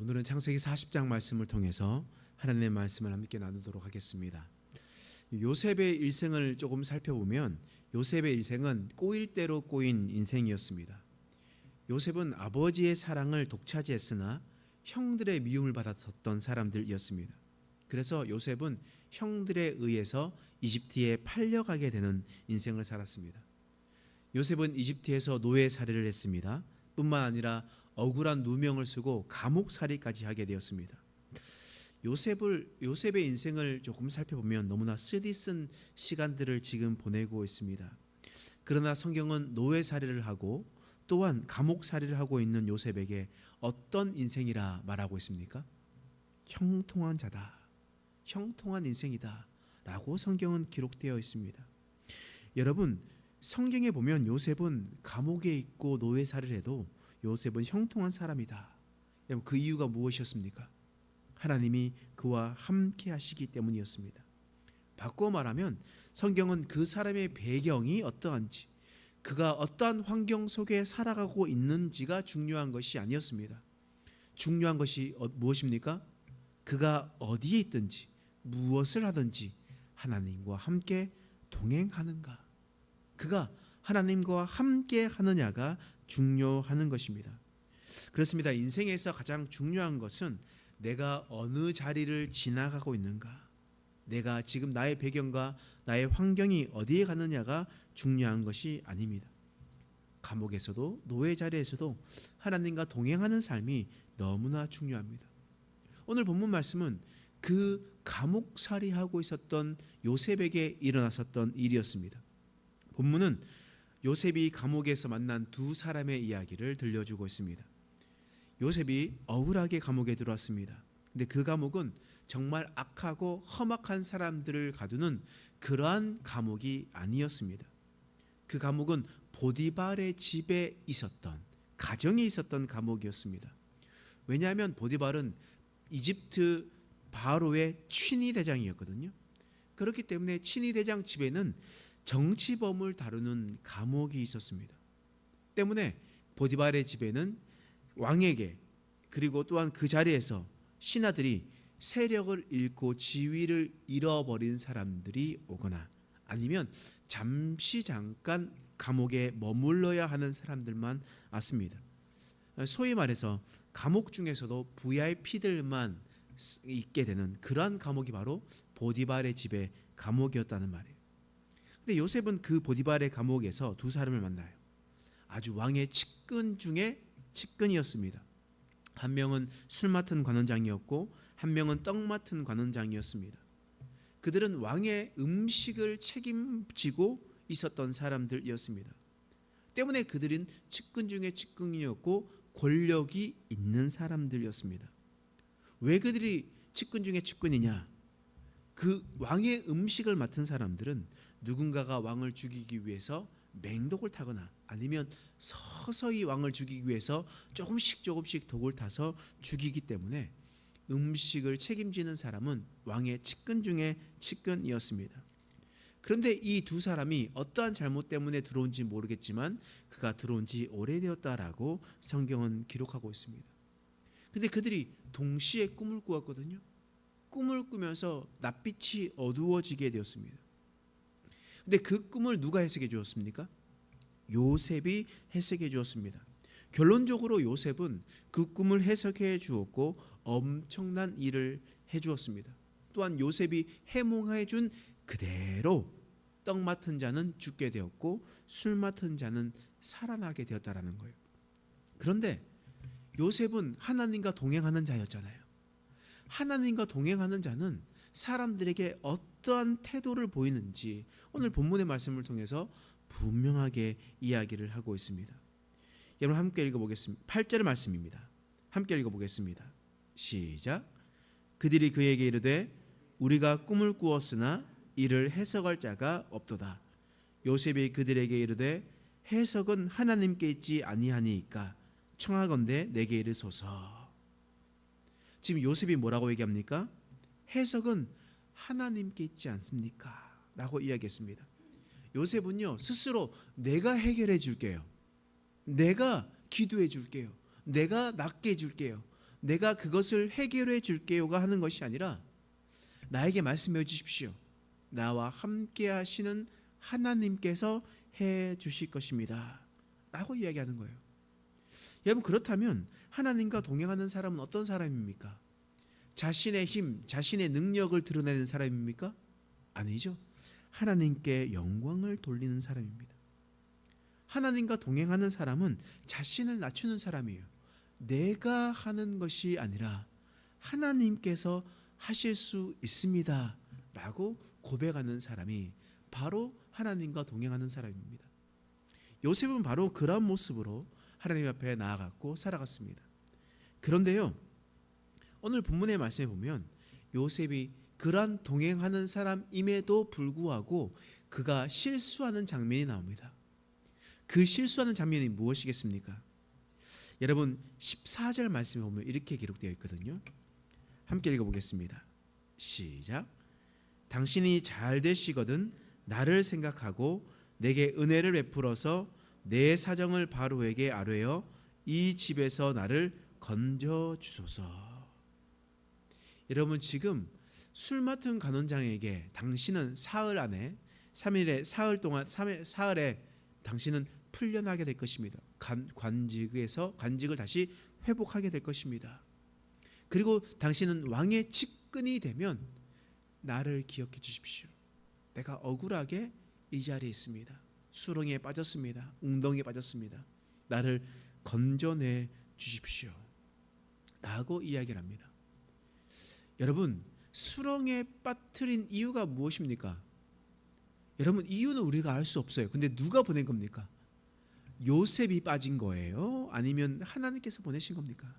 오늘은 창세기 40장 말씀을 통해서 하나님의 말씀을 함께 나누도록 하겠습니다. 요셉의 일생을 조금 살펴보면 요셉의 일생은 꼬일 대로 꼬인 인생이었습니다. 요셉은 아버지의 사랑을 독차지했으나 형들의 미움을 받았었던 사람들이었습니다. 그래서 요셉은 형들에 의해서 이집트에 팔려가게 되는 인생을 살았습니다. 요셉은 이집트에서 노예살이를 했습니다. 뿐만 아니라 억울한 누명을 쓰고 감옥살이까지 하게 되었습니다. 요셉의 인생을 조금 살펴보면 너무나 쓰디쓴 시간들을 지금 보내고 있습니다. 그러나 성경은 노예살이를 하고 또한 감옥살이를 하고 있는 요셉에게 어떤 인생이라 말하고 있습니까? 형통한 자다, 형통한 인생이다 라고 성경은 기록되어 있습니다. 여러분, 성경에 보면 요셉은 감옥에 있고 노예살이를 해도 요셉은 형통한 사람이다. 그 이유가 무엇이었습니까? 하나님이 그와 함께 하시기 때문이었습니다. 바꿔 말하면 성경은 그 사람의 배경이 어떠한지, 그가 어떠한 환경 속에 살아가고 있는지가 중요한 것이 아니었습니다. 중요한 것이 무엇입니까? 그가 어디에 있든지 무엇을 하든지 하나님과 함께 동행하는가, 그가 하나님과 함께 하느냐가 중요하는 것입니다. 그렇습니다. 인생에서 가장 중요한 것은 내가 어느 자리를 지나가고 있는가, 내가 지금 나의 배경과 나의 환경이 어디에 가느냐가 중요한 것이 아닙니다. 감옥에서도 노예 자리에서도 하나님과 동행하는 삶이 너무나 중요합니다. 오늘 본문 말씀은 그 감옥살이하고 있었던 요셉에게 일어났었던 일이었습니다. 본문은 요셉이 감옥에서 만난 두 사람의 이야기를 들려주고 있습니다. 요셉이 억울하게 감옥에 들어왔습니다. 근데 그 감옥은 정말 악하고 험악한 사람들을 가두는 그러한 감옥이 아니었습니다. 그 감옥은 보디발의 집에 있었던, 가정에 있었던 감옥이었습니다. 왜냐하면 보디발은 이집트 바로의 친위 대장이었거든요. 그렇기 때문에 친위 대장 집에는 정치범을 다루는 감옥이 있었습니다. 때문에 보디발의 집에는 왕에게, 그리고 또한 그 자리에서 신하들이 세력을 잃고 지위를 잃어버린 사람들이 오거나 아니면 잠깐 감옥에 머물러야 하는 사람들만 왔습니다. 소위 말해서 감옥 중에서도 VIP들만 있게 되는 그러한 감옥이 바로 보디발의 집의 감옥이었다는 말이에요. 근데 요셉은 그 보디발의 감옥에서 두 사람을 만나요. 아주 왕의 측근 중에 측근이었습니다. 한 명은 술 맡은 관원장이었고 한 명은 떡 맡은 관원장이었습니다. 그들은 왕의 음식을 책임지고 있었던 사람들이었습니다. 때문에 그들은 측근 중에 측근이었고 권력이 있는 사람들이었습니다. 왜 그들이 측근 중에 측근이냐? 그 왕의 음식을 맡은 사람들은 누군가가 왕을 죽이기 위해서 맹독을 타거나 아니면 서서히 왕을 죽이기 위해서 조금씩 독을 타서 죽이기 때문에 음식을 책임지는 사람은 왕의 측근 중에 측근이었습니다. 그런데 이 두 사람이 어떠한 잘못 때문에 들어온지 모르겠지만 그가 들어온 지 오래되었다라고 성경은 기록하고 있습니다. 근데 그들이 동시에 꿈을 꾸었거든요. 꿈을 꾸면서 낯빛이 어두워지게 되었습니다. 근데 그 꿈을 누가 해석해 주었습니까? 요셉이 해석해 주었습니다. 결론적으로 요셉은 그 꿈을 해석해 주었고 엄청난 일을 해 주었습니다. 또한 요셉이 해몽해 준 그대로 떡 맡은 자는 죽게 되었고 술 맡은 자는 살아나게 되었다라는 거예요. 그런데 요셉은 하나님과 동행하는 자였잖아요. 하나님과 동행하는 자는 사람들에게 어떠한 태도를 보이는지 오늘 본문의 말씀을 통해서 분명하게 이야기를 하고 있습니다. 여러분 함께 읽어보겠습니다. 8절 말씀입니다. 함께 읽어보겠습니다. 시작. 그들이 그에게 이르되 우리가 꿈을 꾸었으나 이를 해석할 자가 없도다. 요셉이 그들에게 이르되 해석은 하나님께 있지 아니하니이까 청하건대 내게 이르소서. 지금 요셉이 뭐라고 얘기합니까? 해석은 하나님께 있지 않습니까? 라고 이야기했습니다. 요셉은요 스스로 내가 해결해 줄게요, 내가 기도해 줄게요, 내가 낫게 해 줄게요, 내가 그것을 해결해 줄게요가 하는 것이 아니라 나에게 말씀해 주십시오. 나와 함께 하시는 하나님께서 해 주실 것입니다 라고 이야기하는 거예요. 여러분, 그렇다면 하나님과 동행하는 사람은 어떤 사람입니까? 자신의 힘, 자신의 능력을 드러내는 사람입니까? 아니죠. 하나님께 영광을 돌리는 사람입니다. 하나님과 동행하는 사람은 자신을 낮추는 사람이에요. 내가 하는 것이 아니라 하나님께서 하실 수 있습니다 라고 고백하는 사람이 바로 하나님과 동행하는 사람입니다. 요셉은 바로 그런 모습으로 하나님 앞에 나아갔고 살아갔습니다. 그런데요, 오늘 본문의 말씀에 보면 요셉이 그러한 동행하는 사람임에도 불구하고 그가 실수하는 장면이 나옵니다. 그 실수하는 장면이 무엇이겠습니까? 여러분, 14절 말씀에 보면 이렇게 기록되어 있거든요. 함께 읽어보겠습니다. 시작. 당신이 잘 되시거든 나를 생각하고 내게 은혜를 베풀어서 내 사정을 바로에게 아뢰어 이 집에서 나를 건져 주소서. 여러분, 지금 술 맡은 간원장에게 당신은 사흘 안에 3일에 사흘에 당신은 풀려나게 될 것입니다. 관직을 다시 회복하게 될 것입니다. 그리고 당신은 왕의 측근이 되면 나를 기억해 주십시오. 내가 억울하게 이 자리에 있습니다. 수렁에 빠졌습니다. 웅덩이에 빠졌습니다. 나를 건져내 주십시오 라고 이야기를 합니다. 여러분, 수렁에 빠뜨린 이유가 무엇입니까? 여러분, 이유는 우리가 알 수 없어요. 근데 누가 보낸 겁니까? 요셉이 빠진 거예요? 아니면 하나님께서 보내신 겁니까?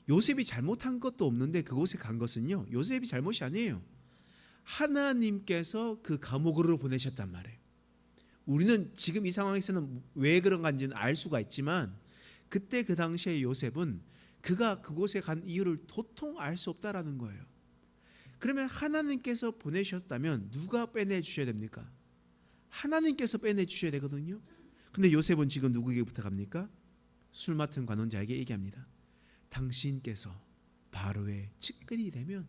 요셉이 잘못한 것도 없는데 그곳에 간 것은요, 요셉이 잘못이 아니에요. 하나님께서 그 감옥으로 보내셨단 말이에요. 우리는 지금 이 상황에서는 왜 그런 건지는 알 수가 있지만 그때 그 당시에 요셉은 그가 그곳에 간 이유를 도통 알 수 없다라는 거예요. 그러면 하나님께서 보내셨다면 누가 빼내 주셔야 됩니까? 하나님께서 빼내 주셔야 되거든요. 근데 요셉은 지금 누구에게 부탁합니까? 술 맡은 관원자에게 얘기합니다. 당신께서 바로의 측근이 되면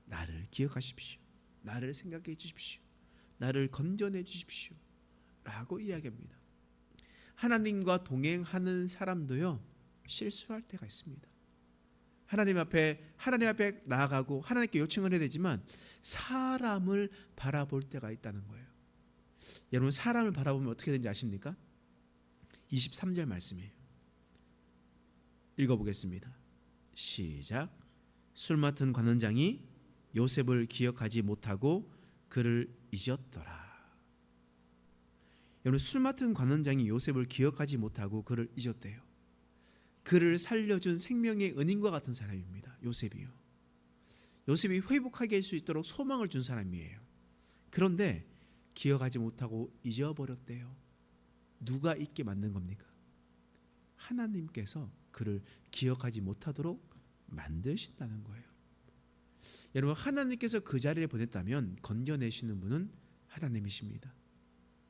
나를 기억하십시오. 나를 생각해 주십시오. 나를 건져내 주십시오 라고 이야기합니다. 하나님과 동행하는 사람도요, 실수할 때가 있습니다. 하나님 앞에 나아가고 하나님께 요청을 해야 되지만 사람을 바라볼 때가 있다는 거예요. 여러분, 사람을 바라보면 어떻게 되는지 아십니까? 23절 말씀이에요. 읽어보겠습니다. 시작. 술 맡은 관원장이 요셉을 기억하지 못하고 그를 잊었더라. 여러분, 술 맡은 관원장이 요셉을 기억하지 못하고 그를 잊었대요. 그를 살려준 생명의 은인과 같은 사람입니다. 요셉이요. 요셉이 회복하게 할 수 있도록 소망을 준 사람이에요. 그런데 기억하지 못하고 잊어버렸대요. 누가 잊게 만든 겁니까? 하나님께서 그를 기억하지 못하도록 만드신다는 거예요. 여러분, 하나님께서 그 자리에 보냈다면 건져내시는 분은 하나님이십니다.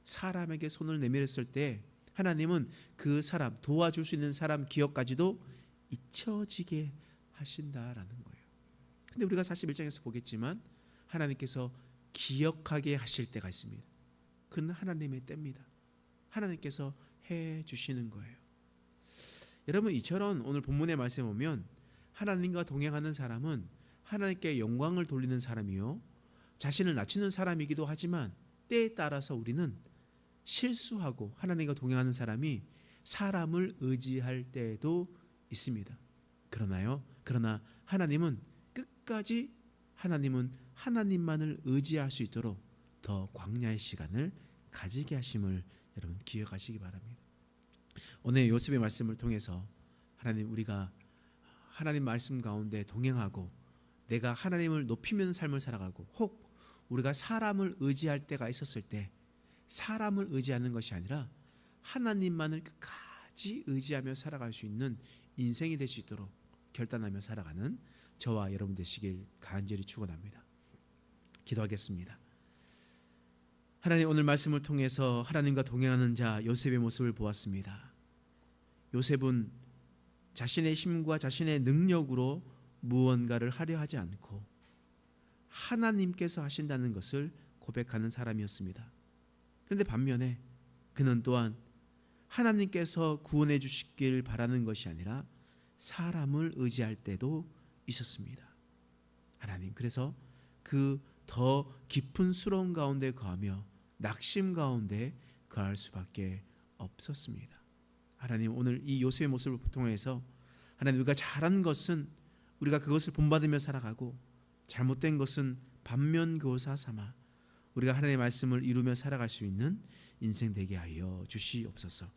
사람에게 손을 내밀었을 때 하나님은 그 사람, 도와줄 수 있는 사람 기억까지도 잊혀지게 하신다라는 거예요. 근데 우리가 41장에서 보겠지만 하나님께서 기억하게 하실 때가 있습니다. 그는 하나님의 때입니다. 하나님께서 해 주시는 거예요. 여러분, 이처럼 오늘 본문의 말씀에 보면 하나님과 동행하는 사람은 하나님께 영광을 돌리는 사람이요, 자신을 낮추는 사람이기도 하지만 때에 따라서 우리는 실수하고 하나님과 동행하는 사람이 사람을 의지할 때도 있습니다. 그러나 하나님은 끝까지 하나님만을 의지할 수 있도록 더 광야의 시간을 가지게 하심을 여러분 기억하시기 바랍니다. 오늘 요셉의 말씀을 통해서 우리가 하나님 말씀 가운데 동행하고 내가 하나님을 높이는 삶을 살아가고, 혹 우리가 사람을 의지할 때가 있었을 때 사람을 의지하는 것이 아니라 하나님만을 끝까지 의지하며 살아갈 수 있는 인생이 될 수 있도록 결단하며 살아가는 저와 여러분 되시길 간절히 축원합니다. 기도하겠습니다. 하나님, 오늘 말씀을 통해서 하나님과 동행하는 자 요셉의 모습을 보았습니다. 요셉은 자신의 힘과 자신의 능력으로 무언가를 하려 하지 않고 하나님께서 하신다는 것을 고백하는 사람이었습니다. 그런데 반면에 그는 또한 하나님께서 구원해 주시길 바라는 것이 아니라 사람을 의지할 때도 있었습니다. 하나님, 그래서 그 더 깊은 수렁 가운데 거하며 낙심 가운데 거할 수밖에 없었습니다. 하나님, 오늘 이 요셉의 모습을 통해서 하나님, 우리가 잘한 것은 우리가 그것을 본받으며 살아가고 잘못된 것은 반면교사 삼아 우리가 하나님의 말씀을 이루며 살아갈 수 있는 인생 되게 하여 주시옵소서.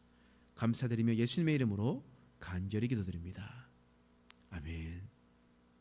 감사드리며 예수님의 이름으로 간절히 기도드립니다. 아멘.